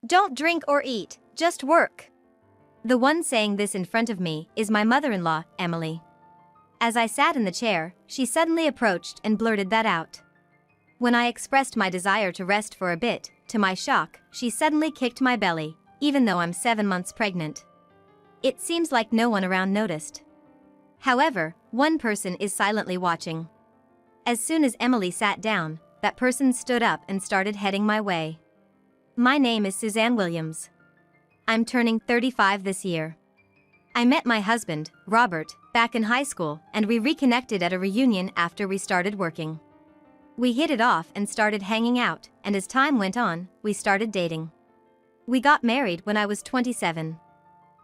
Don't drink or eat, just work. The one saying this in front of me is my mother-in-law, Emily. As I sat in the chair, she suddenly approached and blurted that out. When I expressed my desire to rest for a bit, to my shock, she suddenly kicked my belly, even though I'm 7 months pregnant. It seems like no one around noticed. However, one person is silently watching. As soon as Emily sat down, that person stood up and started heading my way. My name is Suzanne Williams. I'm turning 35 this year. I met my husband, Robert, back in high school, and we reconnected at a reunion after we started working. We hit it off and started hanging out, and as time went on, we started dating. We got married when I was 27.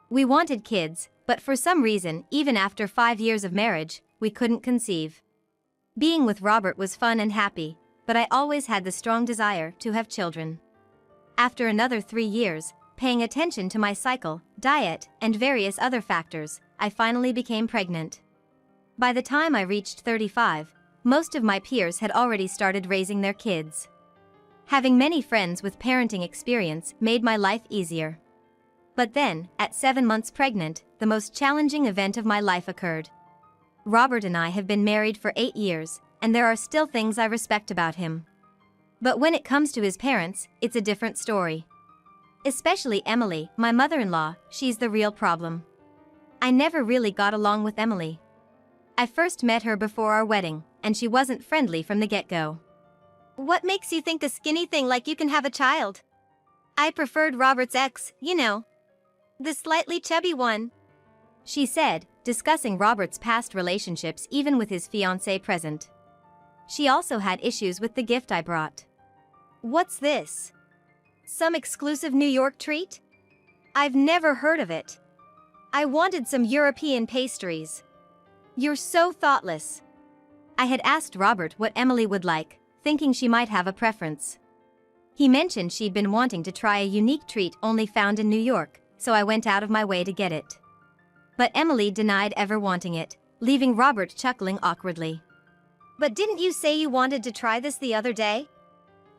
We wanted kids, but for some reason, even after 5 years of marriage, we couldn't conceive. Being with Robert was fun and happy, but I always had the strong desire to have children. After another 3 years, paying attention to my cycle, diet, and various other factors, I finally became pregnant. By the time I reached 35, most of my peers had already started raising their kids. Having many friends with parenting experience made my life easier. But then, at 7 months pregnant, the most challenging event of my life occurred. Robert and I have been married for 8 years, and there are still things I respect about him. But when it comes to his parents, it's a different story. Especially Emily, my mother-in-law, she's the real problem. I never really got along with Emily. I first met her before our wedding, and she wasn't friendly from the get-go. What makes you think a skinny thing like you can have a child? I preferred Robert's ex, you know. The slightly chubby one. She said, discussing Robert's past relationships even with his fiancée present. She also had issues with the gift I brought. What's this? Some exclusive New York treat? I've never heard of it. I wanted some European pastries. You're so thoughtless. I had asked Robert what Emily would like, thinking she might have a preference. He mentioned she'd been wanting to try a unique treat only found in New York, so I went out of my way to get it. But Emily denied ever wanting it, leaving Robert chuckling awkwardly. But didn't you say you wanted to try this the other day?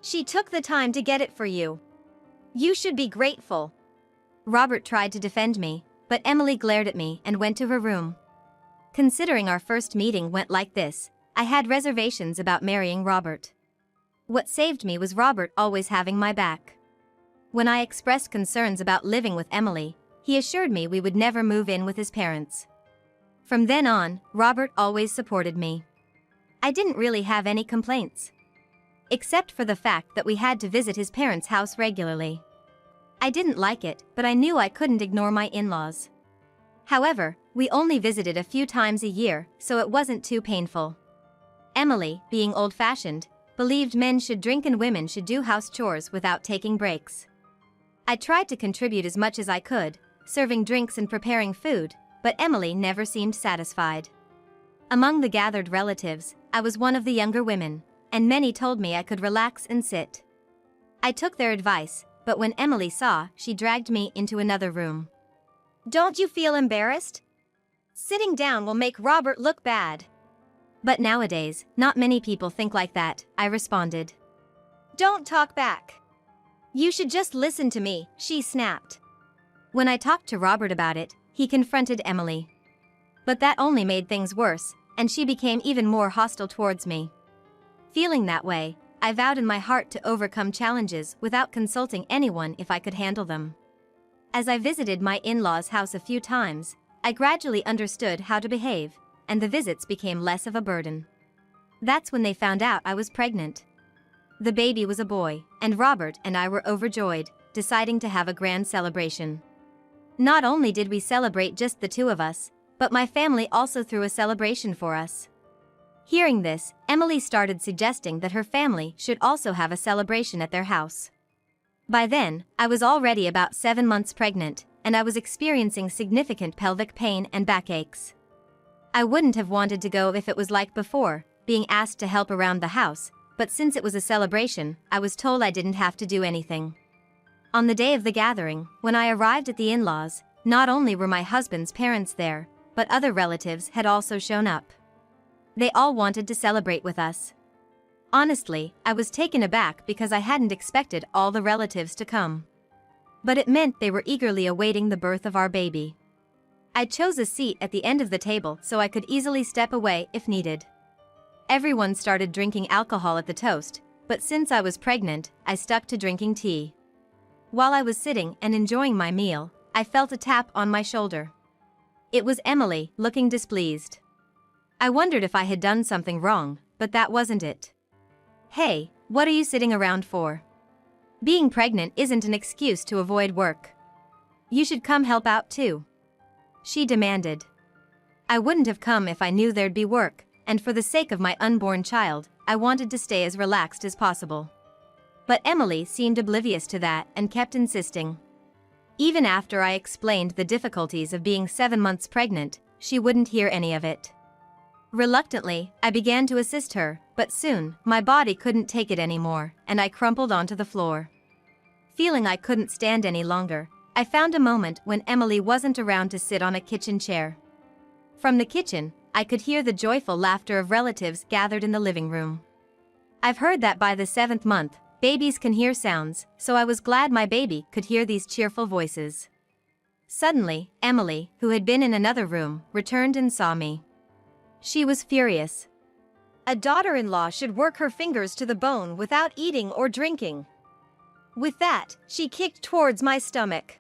She took the time to get it for you. You should be grateful. Robert tried to defend me, but Emily glared at me and went to her room. Considering our first meeting went like this, I had reservations about marrying Robert. What saved me was Robert always having my back. When I expressed concerns about living with Emily, he assured me we would never move in with his parents. From then on, Robert always supported me. I didn't really have any complaints. Except for the fact that we had to visit his parents' house regularly. I didn't like it, but I knew I couldn't ignore my in-laws. However, we only visited a few times a year, so it wasn't too painful. Emily, being old-fashioned, believed men should drink and women should do house chores without taking breaks. I tried to contribute as much as I could, serving drinks and preparing food, but Emily never seemed satisfied. Among the gathered relatives, I was one of the younger women, and many told me I could relax and sit. I took their advice, but when Emily saw, she dragged me into another room. Don't you feel embarrassed? Sitting down will make Robert look bad. But nowadays, not many people think like that, I responded. Don't talk back. You should just listen to me, she snapped. When I talked to Robert about it, he confronted Emily. But that only made things worse, and she became even more hostile towards me. Feeling that way, I vowed in my heart to overcome challenges without consulting anyone if I could handle them. As I visited my in-laws' house a few times, I gradually understood how to behave, and the visits became less of a burden. That's when they found out I was pregnant. The baby was a boy, and Robert and I were overjoyed, deciding to have a grand celebration. Not only did we celebrate just the two of us, but my family also threw a celebration for us. Hearing this, Emily started suggesting that her family should also have a celebration at their house. By then, I was already about 7 months pregnant, and I was experiencing significant pelvic pain and backaches. I wouldn't have wanted to go if it was like before, being asked to help around the house, but since it was a celebration, I was told I didn't have to do anything. On the day of the gathering, when I arrived at the in-laws, not only were my husband's parents there, but other relatives had also shown up. They all wanted to celebrate with us. Honestly, I was taken aback because I hadn't expected all the relatives to come. but it meant they were eagerly awaiting the birth of our baby. I chose a seat at the end of the table so I could easily step away if needed. Everyone started drinking alcohol at the toast, but since I was pregnant, I stuck to drinking tea. While I was sitting and enjoying my meal, I felt a tap on my shoulder. It was Emily, looking displeased. I wondered if I had done something wrong, but that wasn't it. "Hey, what are you sitting around for? Being pregnant isn't an excuse to avoid work. You should come help out too," she demanded. I wouldn't have come if I knew there'd be work, and for the sake of my unborn child, I wanted to stay as relaxed as possible. But Emily seemed oblivious to that and kept insisting. Even after I explained the difficulties of being 7 months pregnant, she wouldn't hear any of it. Reluctantly, I began to assist her, but soon, my body couldn't take it anymore, and I crumpled onto the floor. Feeling I couldn't stand any longer, I found a moment when Emily wasn't around to sit on a kitchen chair. From the kitchen, I could hear the joyful laughter of relatives gathered in the living room. I've heard that by the 7th month, babies can hear sounds, so I was glad my baby could hear these cheerful voices. Suddenly, Emily, who had been in another room, returned and saw me. She was furious. "A daughter-in-law should work her fingers to the bone without eating or drinking." With that, she kicked towards my stomach.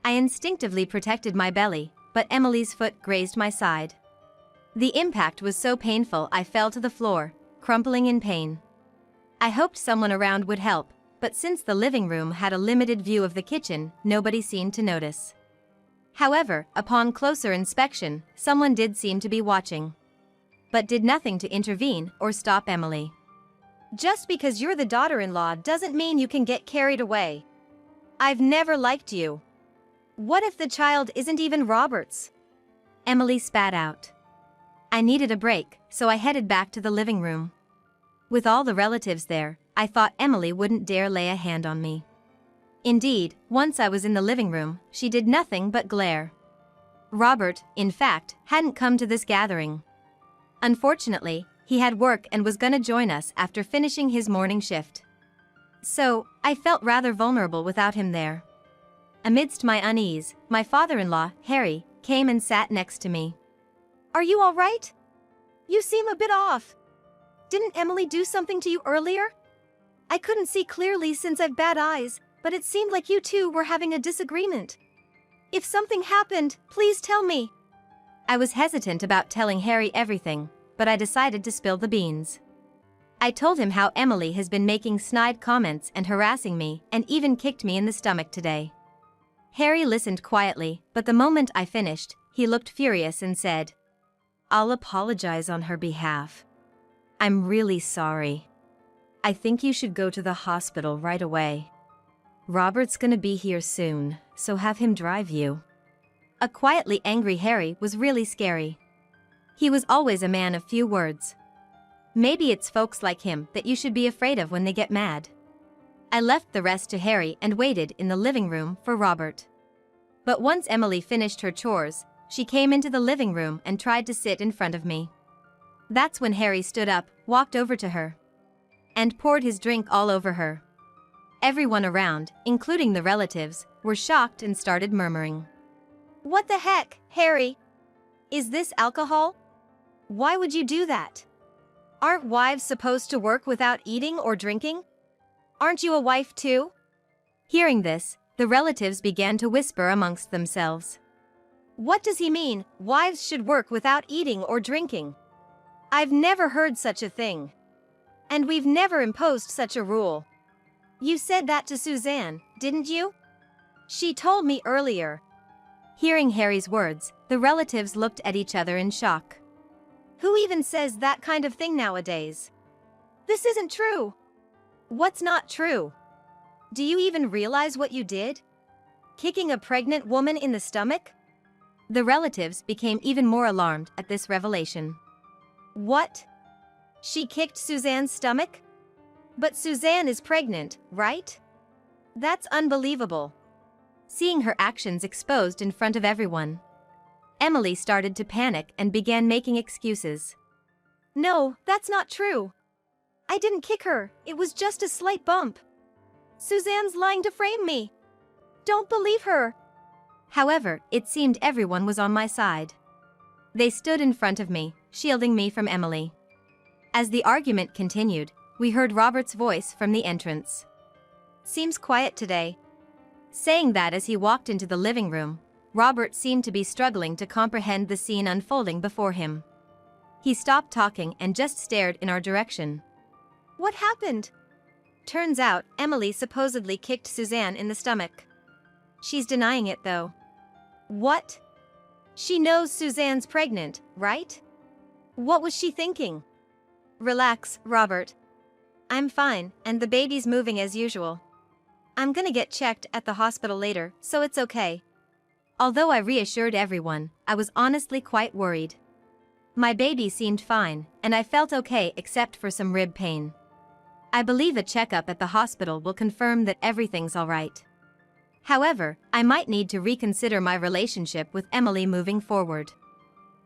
I instinctively protected my belly, but Emily's foot grazed my side. The impact was so painful I fell to the floor, crumpling in pain. I hoped someone around would help, but since the living room had a limited view of the kitchen, nobody seemed to notice. However, upon closer inspection, someone did seem to be watching, but did nothing to intervene or stop Emily. "Just because you're the daughter-in-law doesn't mean you can get carried away. I've never liked you. What if the child isn't even Robert's?" Emily spat out. I needed a break, so I headed back to the living room. With all the relatives there, I thought Emily wouldn't dare lay a hand on me. Indeed, once I was in the living room, she did nothing but glare. Robert, in fact, hadn't come to this gathering. Unfortunately, he had work and was gonna join us after finishing his morning shift. So, I felt rather vulnerable without him there. Amidst my unease, my father-in-law, Harry, came and sat next to me. "Are you all right? You seem a bit off. Didn't Emily do something to you earlier? I couldn't see clearly since I've bad eyes, but it seemed like you two were having a disagreement. If something happened, please tell me." I was hesitant about telling Harry everything, but I decided to spill the beans. I told him how Emily has been making snide comments and harassing me, and even kicked me in the stomach today. Harry listened quietly, but the moment I finished, he looked furious and said, "I'll apologize on her behalf. I'm really sorry. I think you should go to the hospital right away. Robert's gonna be here soon, so have him drive you." A quietly angry Harry was really scary. He was always a man of few words. Maybe it's folks like him that you should be afraid of when they get mad. I left the rest to Harry and waited in the living room for Robert. But once Emily finished her chores, she came into the living room and tried to sit in front of me. That's when Harry stood up, walked over to her, and poured his drink all over her. Everyone around, including the relatives, were shocked and started murmuring. "What the heck, Harry? Is this alcohol? Why would you do that? Aren't wives supposed to work without eating or drinking? Aren't you a wife too?" Hearing this, the relatives began to whisper amongst themselves. "What does he mean, wives should work without eating or drinking? I've never heard such a thing. And we've never imposed such a rule. You said that to Suzanne, didn't you? She told me earlier." Hearing Harry's words, the relatives looked at each other in shock. "Who even says that kind of thing nowadays? This isn't true." "What's not true? Do you even realize what you did? Kicking a pregnant woman in the stomach?" The relatives became even more alarmed at this revelation. "What? She kicked Suzanne's stomach? But Suzanne is pregnant, right? That's unbelievable." Seeing her actions exposed in front of everyone, Emily started to panic and began making excuses. "No, that's not true. I didn't kick her, it was just a slight bump. Suzanne's lying to frame me. don't believe her. However, it seemed everyone was on my side. They stood in front of me, shielding me from Emily. As the argument continued, we heard Robert's voice from the entrance. Seems quiet today. Saying that as he walked into the living room, Robert seemed to be struggling to comprehend the scene unfolding before him. He stopped talking and just stared in our direction. What happened? Turns out, Emily supposedly kicked Suzanne in the stomach. She's denying it though. What? She knows Suzanne's pregnant, right? What was she thinking? Relax, Robert. I'm fine, and the baby's moving as usual. I'm gonna get checked at the hospital later, so it's okay. Although I reassured everyone, I was honestly quite worried. My baby seemed fine, and I felt okay except for some rib pain. I believe a checkup at the hospital will confirm that everything's alright. However, I might need to reconsider my relationship with Emily moving forward.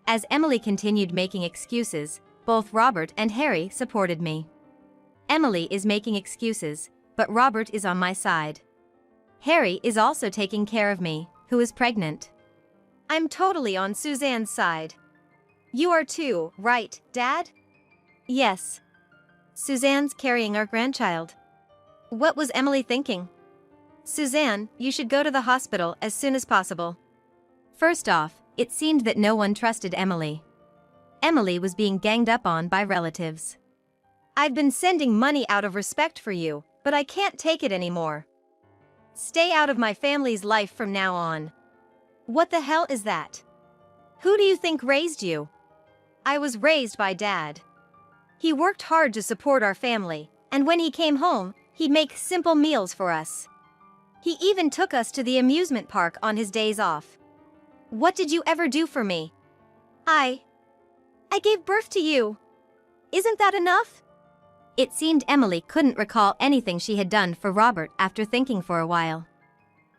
As Emily continued making excuses, both Robert and Harry supported me. Emily is making excuses, but Robert is on my side. Harry is also taking care of me, who is pregnant. I'm totally on Suzanne's side. You are too, right, Dad? Yes. Suzanne's carrying our grandchild. What was Emily thinking? Suzanne, you should go to the hospital as soon as possible. First off, it seemed that no one trusted Emily. Emily was being ganged up on by relatives. I've been sending money out of respect for you, but I can't take it anymore. Stay out of my family's life from now on. What the hell is that? Who do you think raised you? I was raised by Dad. He worked hard to support our family, and when he came home, he'd make simple meals for us. He even took us to the amusement park on his days off. What did you ever do for me? I gave birth to you. Isn't that enough? It seemed Emily couldn't recall anything she had done for Robert after thinking for a while.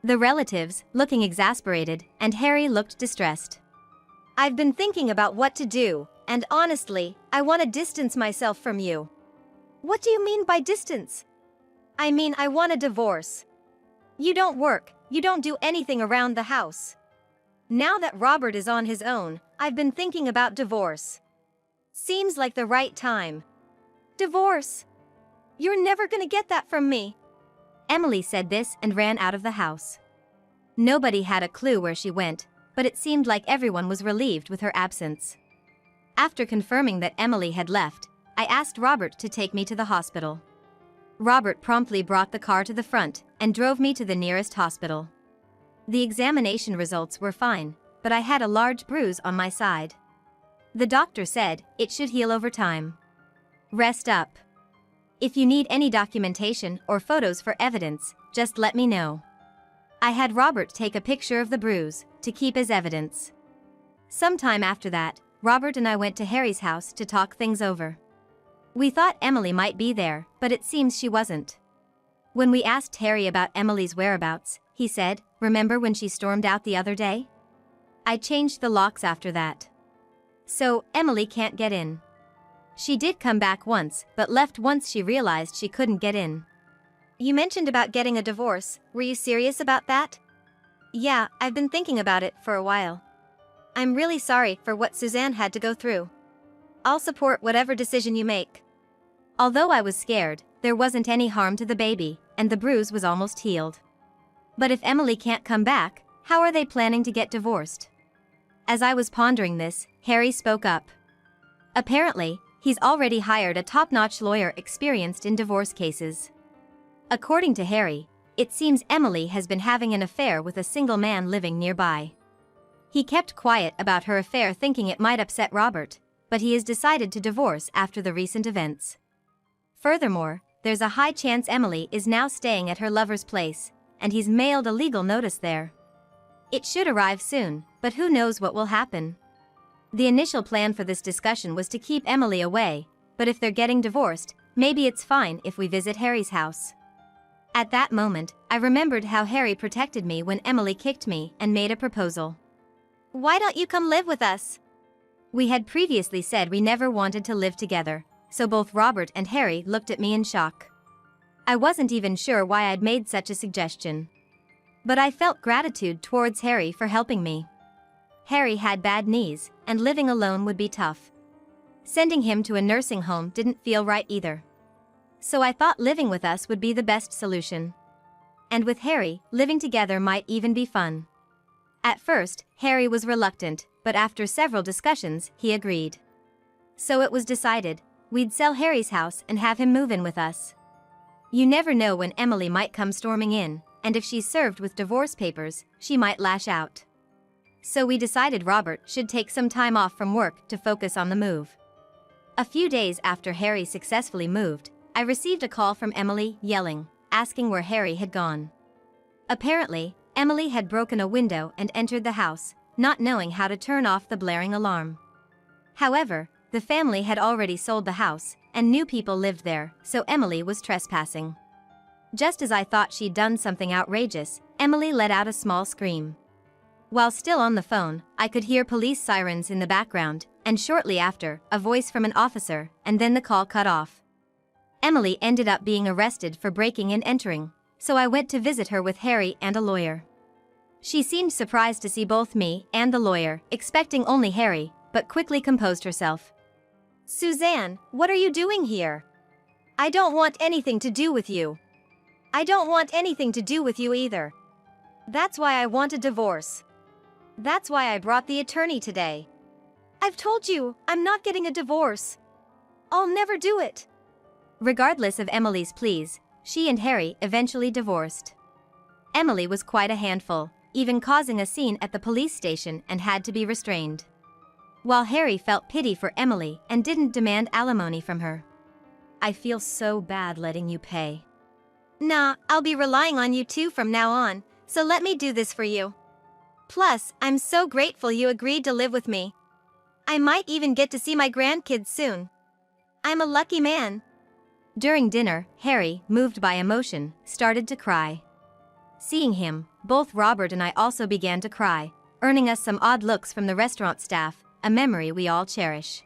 The relatives, looking exasperated, and Harry looked distressed. I've been thinking about what to do, and honestly, I want to distance myself from you. What do you mean by distance? I mean I want a divorce. You don't work, you don't do anything around the house. Now that Robert is on his own, I've been thinking about divorce. Seems like the right time. Divorce? You're never gonna get that from me. Emily said this and ran out of the house. Nobody had a clue where she went, but it seemed like everyone was relieved with her absence. After confirming that Emily had left, I asked Robert to take me to the hospital. Robert promptly brought the car to the front and drove me to the nearest hospital. The examination results were fine, but I had a large bruise on my side. The doctor said it should heal over time. Rest up. If you need any documentation or photos for evidence, just let me know. I had Robert take a picture of the bruise to keep as evidence. Sometime after that, Robert and I went to Harry's house to talk things over. We thought Emily might be there, but it seems she wasn't. When we asked Harry about Emily's whereabouts, he said, "Remember when she stormed out the other day? I changed the locks after that. So, Emily can't get in. She did come back once, but left once she realized she couldn't get in." You mentioned about getting a divorce. Were you serious about that? Yeah, I've been thinking about it for a while. I'm really sorry for what Suzanne had to go through. I'll support whatever decision you make. Although I was scared, there wasn't any harm to the baby, and the bruise was almost healed. But if Emily can't come back, how are they planning to get divorced? As I was pondering this, Harry spoke up. Apparently, he's already hired a top-notch lawyer experienced in divorce cases. According to Harry, it seems Emily has been having an affair with a single man living nearby. He kept quiet about her affair thinking it might upset Robert, but he has decided to divorce after the recent events. Furthermore, there's a high chance Emily is now staying at her lover's place, and he's mailed a legal notice there. It should arrive soon, but who knows what will happen. The initial plan for this discussion was to keep Emily away, but if they're getting divorced, maybe it's fine if we visit Harry's house. At that moment, I remembered how Harry protected me when Emily kicked me and made a proposal. Why don't you come live with us? We had previously said we never wanted to live together, so both Robert and Harry looked at me in shock. I wasn't even sure why I'd made such a suggestion. But I felt gratitude towards Harry for helping me. Harry had bad knees, and living alone would be tough. Sending him to a nursing home didn't feel right either. So I thought living with us would be the best solution. And with Harry, living together might even be fun. At first, Harry was reluctant, but after several discussions, he agreed. So it was decided, we'd sell Harry's house and have him move in with us. You never know when Emily might come storming in, and if she's served with divorce papers, she might lash out. So we decided Robert should take some time off from work to focus on the move. A few days after Harry successfully moved, I received a call from Emily, yelling, asking where Harry had gone. Apparently, Emily had broken a window and entered the house, not knowing how to turn off the blaring alarm. However, the family had already sold the house, and new people lived there, so Emily was trespassing. Just as I thought she'd done something outrageous, Emily let out a small scream. While still on the phone, I could hear police sirens in the background, and shortly after, a voice from an officer, and then the call cut off. Emily ended up being arrested for breaking and entering, so I went to visit her with Harry and a lawyer. She seemed surprised to see both me and the lawyer, expecting only Harry, but quickly composed herself. "Suzanne, what are you doing here? I don't want anything to do with you. I don't want anything to do with you either. That's why I want a divorce. That's why I brought the attorney today. I've told you, I'm not getting a divorce. I'll never do it." Regardless of Emily's pleas, she and Harry eventually divorced. Emily was quite a handful, even causing a scene at the police station and had to be restrained. While Harry felt pity for Emily and didn't demand alimony from her. "I feel so bad letting you pay." "Nah, I'll be relying on you too from now on, so let me do this for you. Plus, I'm so grateful you agreed to live with me. I might even get to see my grandkids soon. I'm a lucky man." During dinner, Harry, moved by emotion, started to cry. Seeing him, both Robert and I also began to cry, earning us some odd looks from the restaurant staff, a memory we all cherish.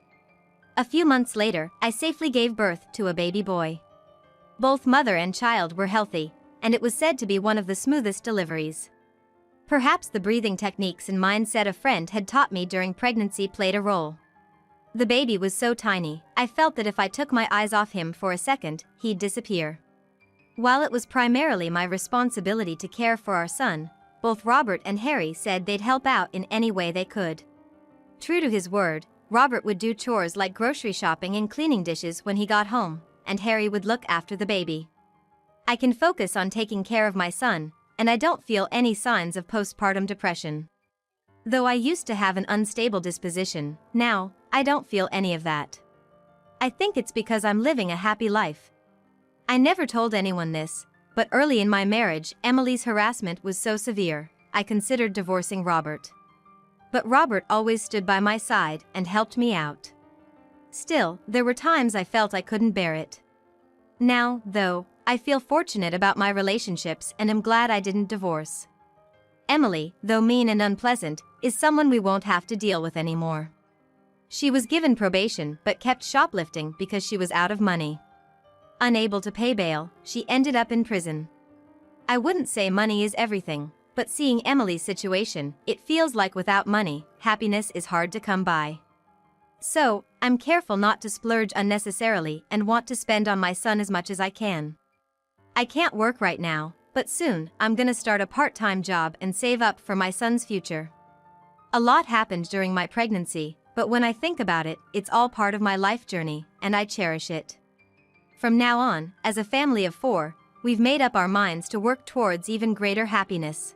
A few months later, I safely gave birth to a baby boy. Both mother and child were healthy, and it was said to be one of the smoothest deliveries. Perhaps the breathing techniques and mindset a friend had taught me during pregnancy played a role. The baby was so tiny, I felt that if I took my eyes off him for a second, he'd disappear. While it was primarily my responsibility to care for our son, both Robert and Harry said they'd help out in any way they could. True to his word, Robert would do chores like grocery shopping and cleaning dishes when he got home, and Harry would look after the baby. I can focus on taking care of my son, and I don't feel any signs of postpartum depression. Though I used to have an unstable disposition, now, I don't feel any of that. I think it's because I'm living a happy life. I never told anyone this, but early in my marriage, Emily's harassment was so severe, I considered divorcing Robert. But Robert always stood by my side and helped me out. Still, there were times I felt I couldn't bear it. Now, though, I feel fortunate about my relationships and am glad I didn't divorce. Emily, though mean and unpleasant, is someone we won't have to deal with anymore. She was given probation but kept shoplifting because she was out of money. Unable to pay bail, she ended up in prison. I wouldn't say money is everything, but seeing Emily's situation, it feels like without money, happiness is hard to come by. So, I'm careful not to splurge unnecessarily and want to spend on my son as much as I can. I can't work right now, but soon, I'm gonna start a part-time job and save up for my son's future. A lot happened during my pregnancy, but when I think about it, it's all part of my life journey, and I cherish it. From now on, as a family of 4, we've made up our minds to work towards even greater happiness.